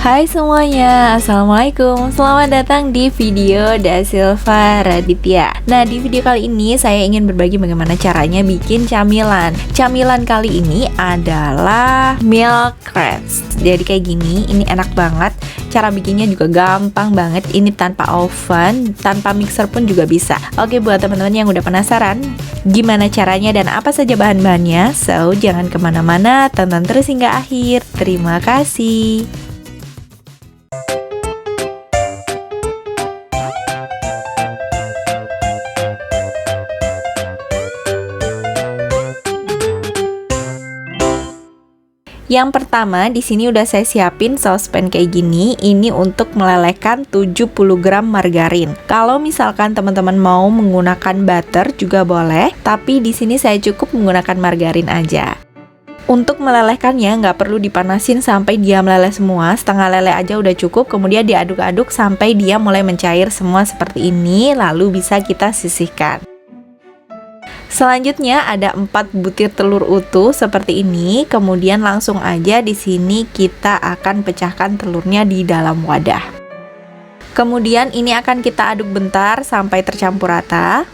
Hai semuanya, Assalamualaikum. Selamat datang di video Dasilva Raditya. Nah, di video kali ini saya ingin berbagi bagaimana caranya bikin camilan. Camilan kali ini adalah milk crepes. Jadi kayak gini, ini enak banget. Cara bikinnya juga gampang banget. Ini tanpa oven, tanpa mixer pun juga bisa. Oke, buat teman-teman yang udah penasaran gimana caranya dan apa saja bahan-bahannya, so jangan kemana-mana, tonton terus hingga akhir. Terima kasih. Yang pertama, di sini udah saya siapin saucepan kayak gini. Ini untuk melelehkan 70 gram margarin. Kalau misalkan teman-teman mau menggunakan butter juga boleh, tapi di sini saya cukup menggunakan margarin aja. Untuk melelehkannya nggak perlu dipanasin sampai dia meleleh semua, setengah leleh aja udah cukup. Kemudian diaduk-aduk sampai dia mulai mencair semua seperti ini, lalu bisa kita sisihkan. Selanjutnya ada 4 butir telur utuh seperti ini. Kemudian langsung aja di sini kita akan pecahkan telurnya di dalam wadah. Kemudian ini akan kita aduk bentar sampai tercampur rata.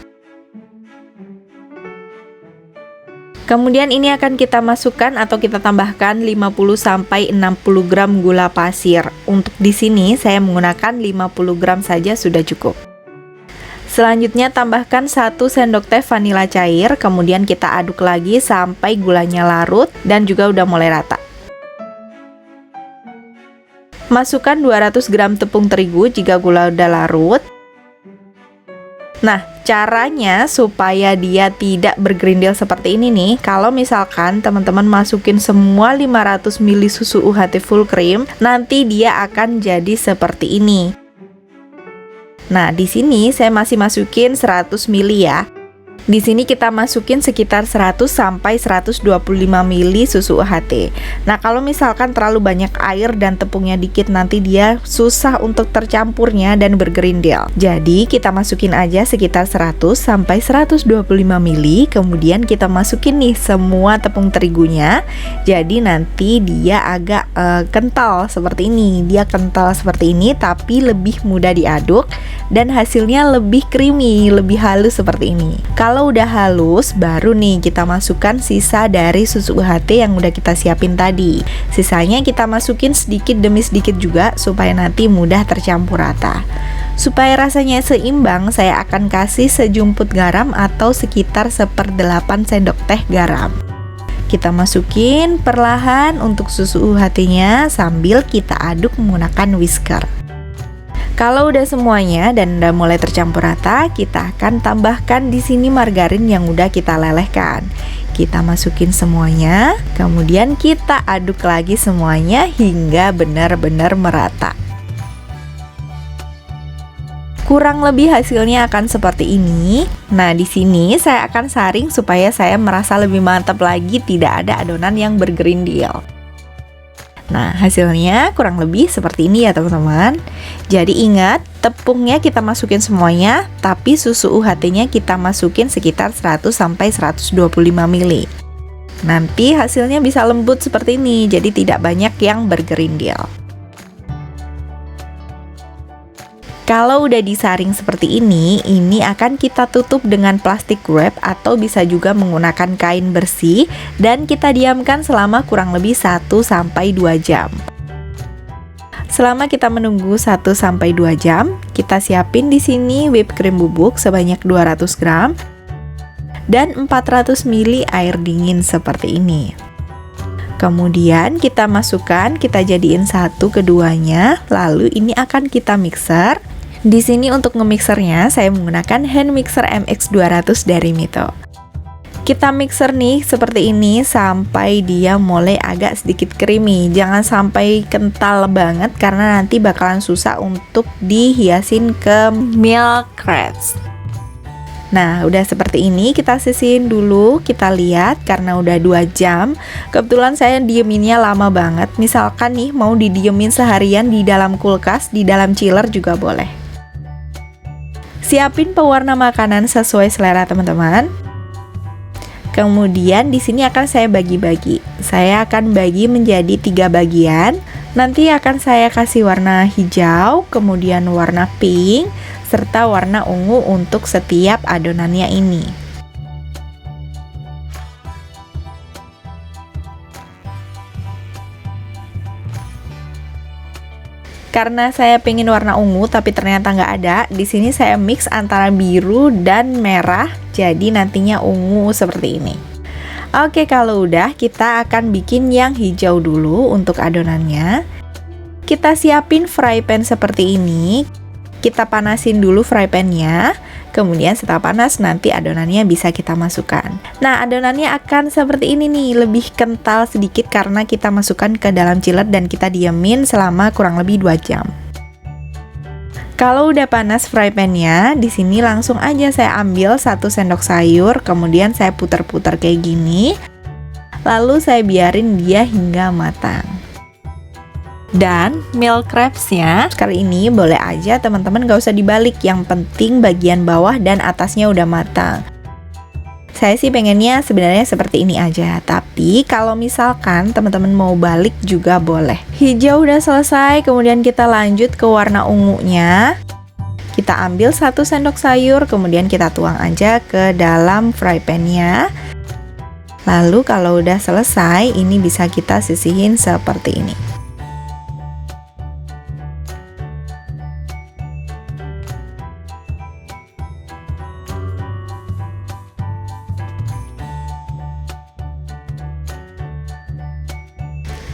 Kemudian ini akan kita masukkan atau kita tambahkan 50-60 gram gula pasir. Untuk di sini saya menggunakan 50 gram saja sudah cukup. Selanjutnya tambahkan 1 sendok teh vanila cair, kemudian kita aduk lagi sampai gulanya larut dan juga udah mulai rata. Masukkan 200 gram tepung terigu jika gula udah larut. Nah, caranya supaya dia tidak bergerindil seperti ini nih, kalau misalkan teman-teman masukin semua 500 ml susu UHT full cream, nanti dia akan jadi seperti ini. Nah, di sini saya masih masukin 100 ml ya. Di sini kita masukin sekitar 100 sampai 125 ml susu UHT. Nah, kalau misalkan terlalu banyak air dan tepungnya dikit, nanti dia susah untuk tercampurnya dan bergerindil. Jadi, kita masukin aja sekitar 100 sampai 125 ml. Kemudian kita masukin nih semua tepung terigunya. Jadi nanti dia agak kental seperti ini. Dia kental seperti ini tapi lebih mudah diaduk dan hasilnya lebih creamy, lebih halus seperti ini. Kalau udah halus, baru nih kita masukkan sisa dari susu UHT yang udah kita siapin tadi. Sisanya kita masukin sedikit demi sedikit juga supaya nanti mudah tercampur rata. Supaya rasanya seimbang, saya akan kasih sejumput garam atau sekitar 1/8 sendok teh garam. Kita masukin perlahan untuk susu UHT-nya sambil kita aduk menggunakan whisker. Kalau udah semuanya dan udah mulai tercampur rata, kita akan tambahkan di sini margarin yang udah kita lelehkan. Kita masukin semuanya, kemudian kita aduk lagi semuanya hingga benar-benar merata. Kurang lebih hasilnya akan seperti ini. Nah, di sini saya akan saring supaya saya merasa lebih mantap lagi, tidak ada adonan yang bergerindil. Nah, hasilnya kurang lebih seperti ini ya teman-teman. Jadi ingat, tepungnya kita masukin semuanya, tapi susu UHT-nya kita masukin sekitar 100 sampai 125 ml. Nanti hasilnya bisa lembut seperti ini, jadi tidak banyak yang bergerindil. Kalau udah disaring seperti ini akan kita tutup dengan plastik wrap atau bisa juga menggunakan kain bersih dan kita diamkan selama kurang lebih 1-2 jam. Selama kita menunggu 1-2 jam, kita siapin di sini whipped cream bubuk sebanyak 200 gram dan 400 ml air dingin seperti ini. Kemudian kita masukkan, kita jadiin satu keduanya, lalu ini akan kita mixer. Di sini untuk nge-mixernya saya menggunakan hand mixer MX200 dari Mito. Kita mixer nih seperti ini sampai dia mulai agak sedikit creamy. Jangan sampai kental banget karena nanti bakalan susah untuk dihiasin ke milk crepes. Nah, udah seperti ini, kita sisihin dulu, kita lihat karena udah 2 jam. Kebetulan saya dieminnya lama banget. Misalkan nih mau didiemin seharian di dalam kulkas, di dalam chiller juga boleh. Siapin pewarna makanan sesuai selera teman-teman. Kemudian di sini akan saya bagi-bagi. Saya akan bagi menjadi 3 bagian. Nanti akan saya kasih warna hijau, kemudian warna pink, serta warna ungu untuk setiap adonannya ini. Karena saya pengen warna ungu tapi ternyata nggak ada, di sini saya mix antara biru dan merah, jadi nantinya ungu seperti ini. Oke, kalau udah kita akan bikin yang hijau dulu untuk adonannya. Kita siapin fry pan seperti ini. Kita panasin dulu fry pan-nya. Kemudian setelah panas nanti adonannya bisa kita masukkan. Nah, adonannya akan seperti ini nih, lebih kental sedikit karena kita masukkan ke dalam chiller dan kita diemin selama kurang lebih 2 jam. Kalau udah panas fry pan-nya, di sini langsung aja saya ambil 1 sendok sayur, kemudian saya putar-putar kayak gini. Lalu saya biarin dia hingga matang. Dan milk crepes-nya kali ini boleh aja teman-teman gak usah dibalik, yang penting bagian bawah dan atasnya udah matang. Saya sih pengennya sebenarnya seperti ini aja, tapi kalau misalkan teman-teman mau balik juga boleh. Hijau udah selesai, kemudian kita lanjut ke warna ungunya. Kita ambil 1 sendok sayur, kemudian kita tuang aja ke dalam fry pan-nya. Lalu kalau udah selesai, ini bisa kita sisihin seperti ini.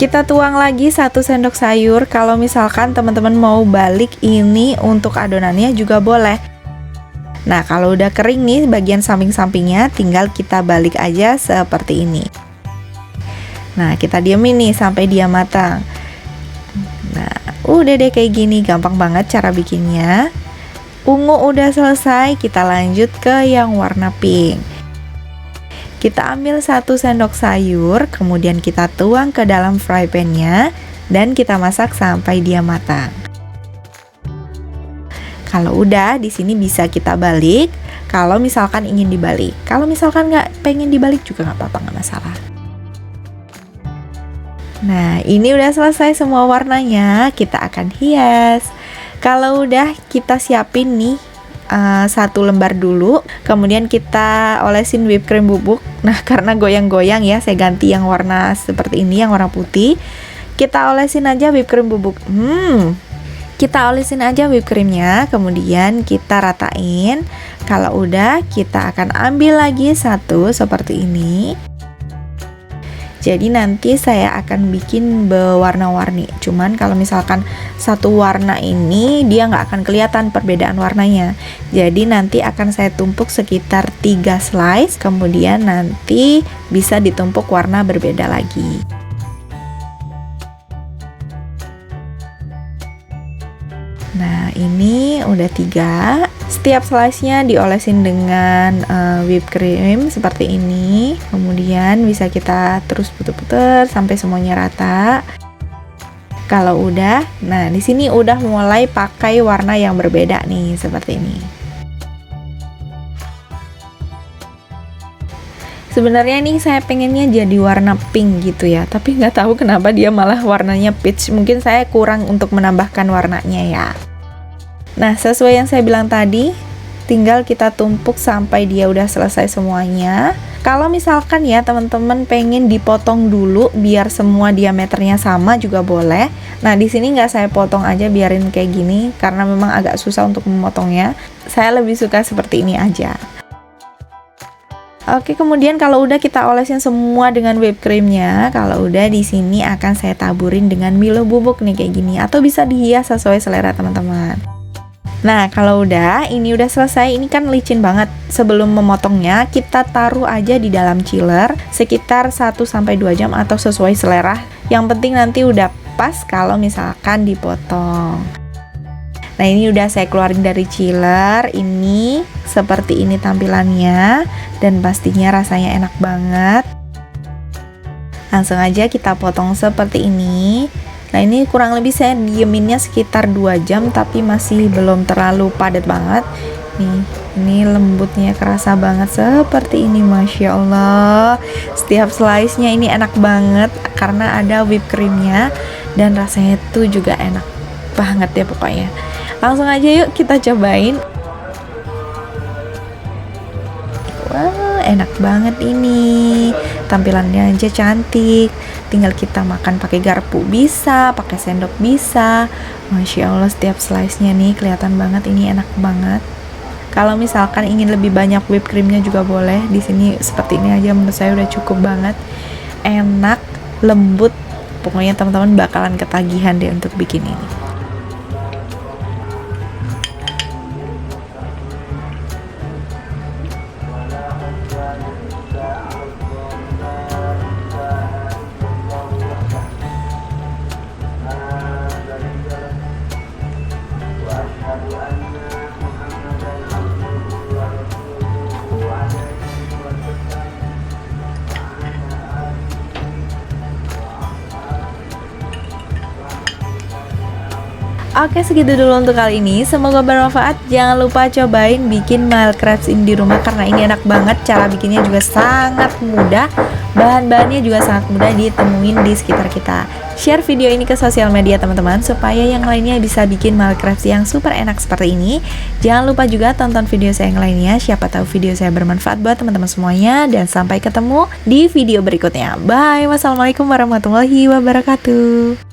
Kita tuang lagi 1 sendok sayur. Kalau misalkan teman-teman mau balik ini untuk adonannya juga boleh. Nah, kalau udah kering nih bagian samping-sampingnya, tinggal kita balik aja seperti ini. Nah, kita diemin nih sampai dia matang. Nah, udah deh kayak gini, gampang banget cara bikinnya. Ungu udah selesai, kita lanjut ke yang warna pink. Kita ambil 1 sendok sayur, kemudian kita tuang ke dalam fry pan-nya dan kita masak sampai dia matang. Kalau udah, di sini bisa kita balik. Kalau misalkan ingin dibalik, kalau misalkan nggak pengen dibalik juga nggak apa-apa, nggak masalah. Nah, ini udah selesai semua warnanya. Kita akan hias. Kalau udah, kita siapin nih 1 lembar dulu, kemudian kita olesin whipped cream bubuk. Nah, karena goyang-goyang ya, saya ganti yang warna seperti ini, yang warna putih. Kita olesin aja whipped cream bubuk. Kita olesin aja whipped creamnya, kemudian kita ratain. Kalau udah, kita akan ambil lagi 1 seperti ini. Jadi nanti saya akan bikin berwarna-warni. Cuman kalau misalkan 1 warna ini dia nggak akan kelihatan perbedaan warnanya. Jadi nanti akan saya tumpuk sekitar 3 slice. Kemudian nanti bisa ditumpuk warna berbeda lagi. Nah, ini udah 3. Setiap slice-nya diolesin dengan whipped cream seperti ini. Kemudian bisa kita terus puter-puter sampai semuanya rata. Kalau udah, nah di sini udah mulai pakai warna yang berbeda nih, seperti ini. Sebenarnya nih saya pengennya jadi warna pink gitu ya, tapi nggak tahu kenapa dia malah warnanya peach. Mungkin saya kurang untuk menambahkan warnanya ya. Nah, sesuai yang saya bilang tadi, tinggal kita tumpuk sampai dia udah selesai semuanya. Kalau misalkan ya teman-teman pengen dipotong dulu biar semua diameternya sama juga boleh. Nah, di sini nggak saya potong aja, biarin kayak gini karena memang agak susah untuk memotongnya. Saya lebih suka seperti ini aja. Oke, kemudian kalau udah kita olesin semua dengan whipped creamnya, kalau udah di sini akan saya taburin dengan Milo bubuk nih kayak gini, atau bisa dihias sesuai selera teman-teman. Nah, kalau udah, ini udah selesai. Ini kan licin banget. Sebelum memotongnya, kita taruh aja di dalam chiller sekitar 1-2 jam atau sesuai selera. Yang penting nanti udah pas kalau misalkan dipotong. Nah, ini udah saya keluarin dari chiller. Ini seperti ini tampilannya dan pastinya rasanya enak banget. Langsung aja kita potong seperti ini. Nah, ini kurang lebih saya dieminnya sekitar 2 jam tapi masih belum terlalu padat banget. Nih, ini lembutnya kerasa banget seperti ini, Masya Allah. Setiap slice-nya ini enak banget karena ada whipped creamnya. dan rasanya tuh juga enak banget ya pokoknya. Langsung aja yuk kita cobain. Wah, enak banget ini. Tampilannya aja cantik. Tinggal kita makan pakai garpu bisa, pakai sendok bisa. Masya Allah, setiap slice-nya nih kelihatan banget ini enak banget. Kalau misalkan ingin lebih banyak whipped creamnya juga boleh. Di sini seperti ini aja menurut saya udah cukup banget. Enak, lembut. Pokoknya teman-teman bakalan ketagihan deh untuk bikin ini. Oke, segitu dulu untuk kali ini. Semoga bermanfaat. Jangan lupa cobain bikin Mild Crepes ini di rumah karena ini enak banget. Cara bikinnya juga sangat mudah. Bahan-bahannya juga sangat mudah ditemuin di sekitar kita. Share video ini ke sosial media teman-teman supaya yang lainnya bisa bikin Mild Crepes yang super enak seperti ini. Jangan lupa juga tonton video saya yang lainnya. Siapa tahu video saya bermanfaat buat teman-teman semuanya. Dan sampai ketemu di video berikutnya. Bye. Wassalamualaikum warahmatullahi wabarakatuh.